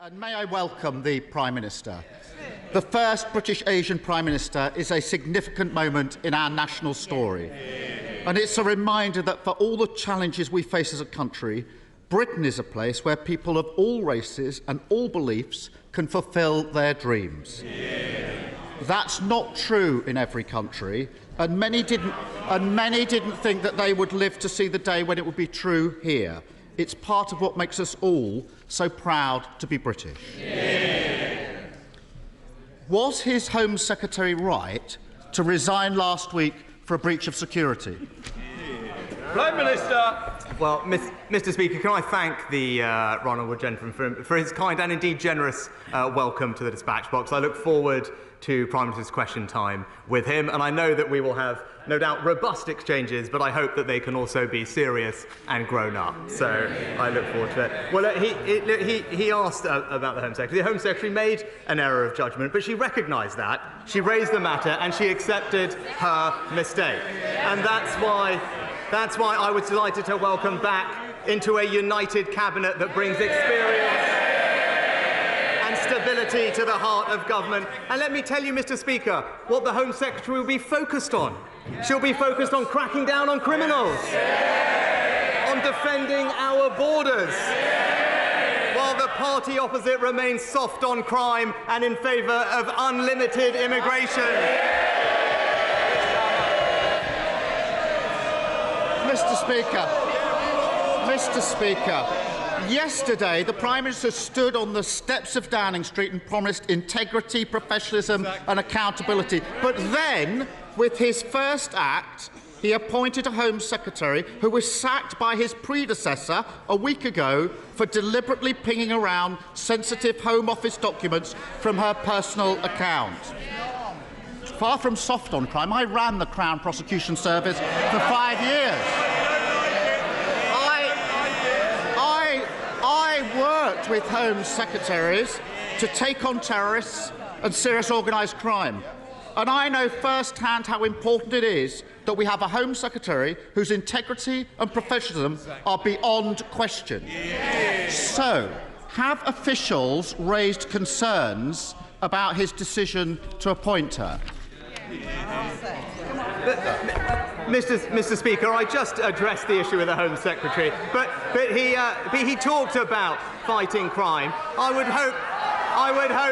And may I welcome the Prime Minister. The first British Asian Prime Minister is a significant moment in our national story. And it's a reminder that for all the challenges we face as a country, Britain is a place where people of all races and all beliefs can fulfil their dreams. That's not true in every country, and many didn't think that they would live to see the day when it would be true here. It's part of what makes us all so proud to be British. Was his Home Secretary right to resign last week for a breach of security? Prime Minister. Well, Mr. Speaker, can I thank the honourable gentleman for his kind and indeed generous welcome to the dispatch box. I look forward to Prime Minister's question time with him, and I know that we will have, no doubt, robust exchanges, but I hope that they can also be serious and grown up. So I look forward to it. Well, he asked about the Home Secretary. The Home Secretary made an error of judgment, but she recognised that. She raised the matter and she accepted her mistake. And that's why I was delighted to welcome back into a united cabinet that brings experience and stability to the heart of government. And let me tell you, Mr. Speaker, what the Home Secretary will be focused on. She'll be focused on cracking down on criminals, on defending our borders, while the party opposite remains soft on crime and in favour of unlimited immigration. Mr. Speaker, yesterday the Prime Minister stood on the steps of Downing Street and promised integrity, professionalism and accountability. But then, with his first act, he appointed a Home Secretary who was sacked by his predecessor a week ago for deliberately pinging around sensitive Home Office documents from her personal account. Far from soft on crime, I ran the Crown Prosecution Service for 5 years. I worked with Home Secretaries to take on terrorists and serious organised crime. And I know firsthand how important it is that we have a Home Secretary whose integrity and professionalism are beyond question. So, have officials raised concerns about his decision to appoint her? Mr. Speaker, I just addressed the issue with the Home Secretary, but he talked about fighting crime. I would hope,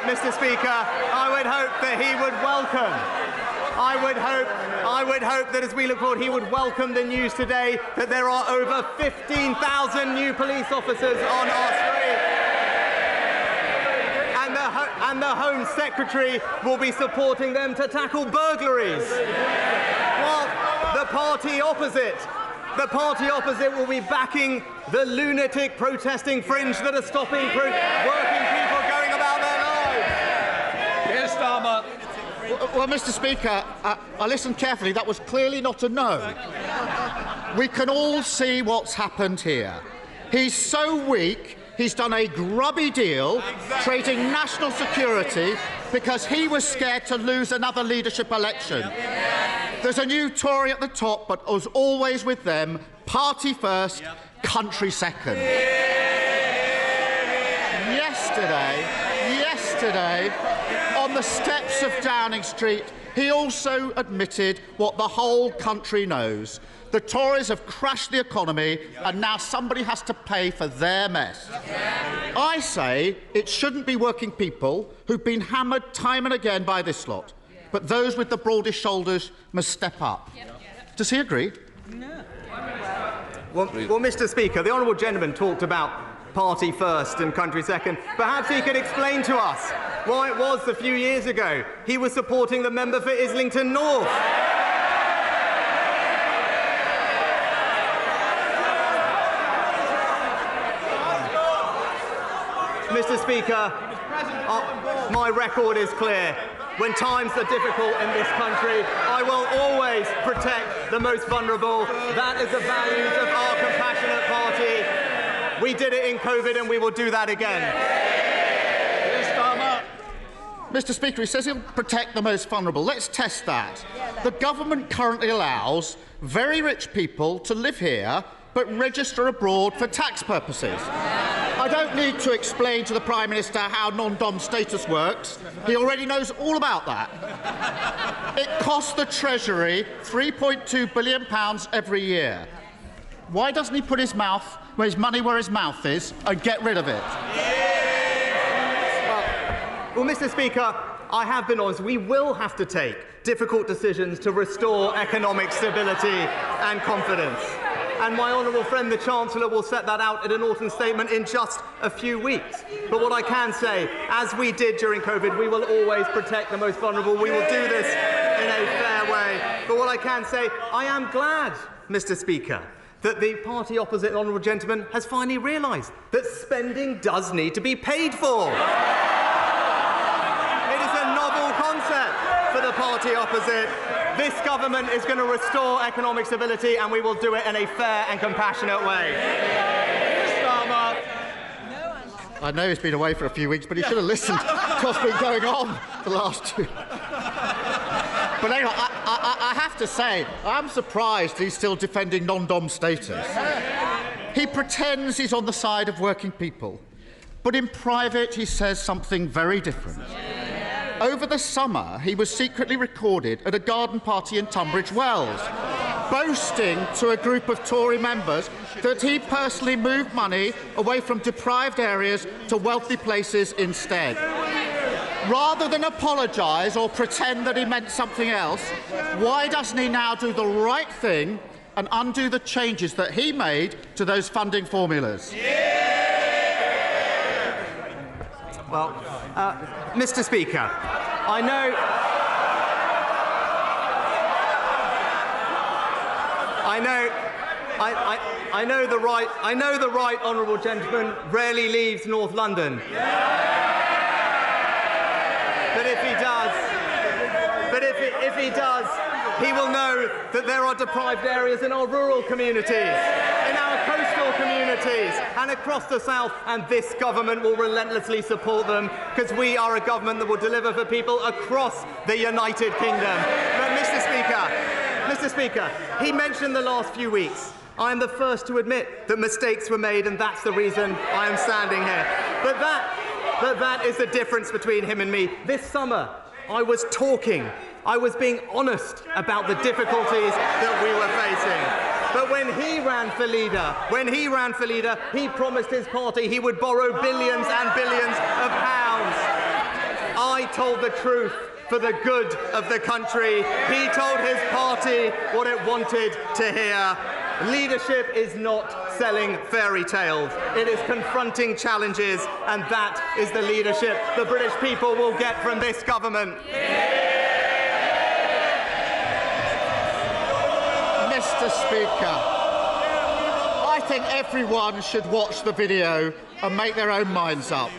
Mr. Speaker, I would hope that he would welcome. I would hope that as we look forward, he would welcome the news today that there are over 15,000 new police officers on our street. And the Home Secretary will be supporting them to tackle burglaries. While the party opposite will be backing the lunatic protesting fringe that are stopping working people going about their lives. Keir Starmer. Well, Mr. Speaker, I listened carefully. That was clearly not a no. We can all see what's happened here. He's so weak, he's done a grubby deal, trading national security because he was scared to lose another leadership election. There's a new Tory at the top, but as always with them, party first, country second. Yesterday, on the steps of Downing Street, he also admitted what the whole country knows. The Tories have crashed the economy, and now somebody has to pay for their mess. I say it shouldn't be working people who've been hammered time and again by this lot, but those with the broadest shoulders must step up. Does he agree? No. Well, Mr. Speaker, the honourable gentleman talked about party first and country second. Perhaps he could explain to us why it was a few years ago he was supporting the member for Islington North. Mr. Speaker, my record is clear. When times are difficult in this country, I will always protect the most vulnerable. That is the values of our compassionate party. We did it in COVID and we will do that again. Mr. Speaker, he says he'll protect the most vulnerable. Let's test that. The government currently allows very rich people to live here but register abroad for tax purposes. I don't need to explain to the Prime Minister how non-dom status works. He already knows all about that. It costs the Treasury £3.2 billion every year. Why doesn't he put his money where his mouth is and get rid of it? Well, Mr. Speaker, I have been honest. We will have to take difficult decisions to restore economic stability and confidence. And my honourable friend, the Chancellor, will set that out in an autumn statement in just a few weeks. But what I can say, as we did during COVID, we will always protect the most vulnerable. We will do this in a fair way. But what I can say, I am glad, Mr. Speaker, that the party opposite, the honourable gentleman, has finally realised that spending does need to be paid for. It is a novel concept for the party opposite. This government is going to restore economic stability, and we will do it in a fair and compassionate way. Starmer. I know he's been away for a few weeks, but he should have listened to what's been going on the last two. But anyway, I have to say, I'm surprised he's still defending non-dom status. He pretends he's on the side of working people, but in private he says something very different. Over the summer, he was secretly recorded at a garden party in Tunbridge Wells, boasting to a group of Tory members that he personally moved money away from deprived areas to wealthy places instead. Rather than apologise or pretend that he meant something else, why doesn't he now do the right thing and undo the changes that he made to those funding formulas? Well, Mr. Speaker, I know the right honourable gentleman rarely leaves North London. But if he does, he will know that there are deprived areas in our rural communities, in our coastal communities, and across the south, and this government will relentlessly support them, because we are a government that will deliver for people across the United Kingdom. But Mr. Speaker, he mentioned the last few weeks. I am the first to admit that mistakes were made, and that's the reason I am standing here. But that is the difference between him and me. This summer, I was being honest about the difficulties that we were facing. But when he ran for leader, he promised his party he would borrow billions and billions of pounds. I told the truth for the good of the country. He told his party what it wanted to hear. Leadership is not selling fairy tales. It is confronting challenges, and that is the leadership the British people will get from this government. Mr. Speaker, I think everyone should watch the video and make their own minds up.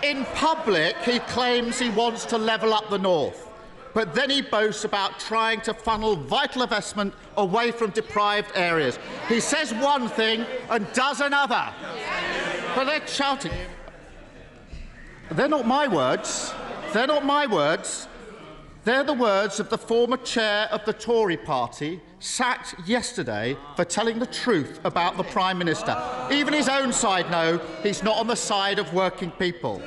In public, he claims he wants to level up the north, but then he boasts about trying to funnel vital investment away from deprived areas. He says one thing and does another. But they're shouting. They're not my words. They're not my words. They're the words of the former chair of the Tory party, sacked yesterday for telling the truth about the Prime Minister. Even his own side know he's not on the side of working people.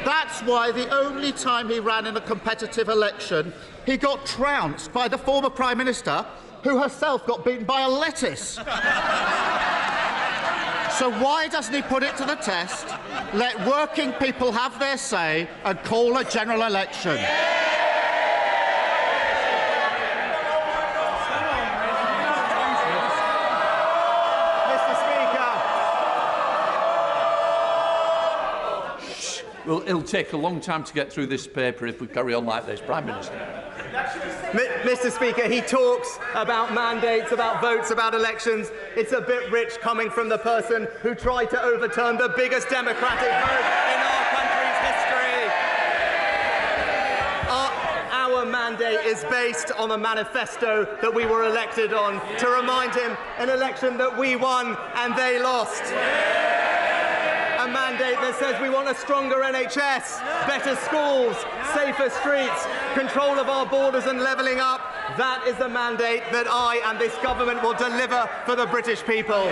That's why the only time he ran in a competitive election, he got trounced by the former Prime Minister, who herself got beaten by a lettuce. So why doesn't he put it to the test, let working people have their say and call a general election? Well, it'll take a long time to get through this paper if we carry on like this, Prime Minister. Mr. Speaker, he talks about mandates, about votes, about elections. It's a bit rich coming from the person who tried to overturn the biggest democratic vote in our country's history. Our mandate is based on a manifesto that we were elected on, to remind him an election that we won and they lost. A mandate that says we want a stronger NHS, better schools, safer streets, control of our borders and levelling up. That is the mandate that I and this government will deliver for the British people.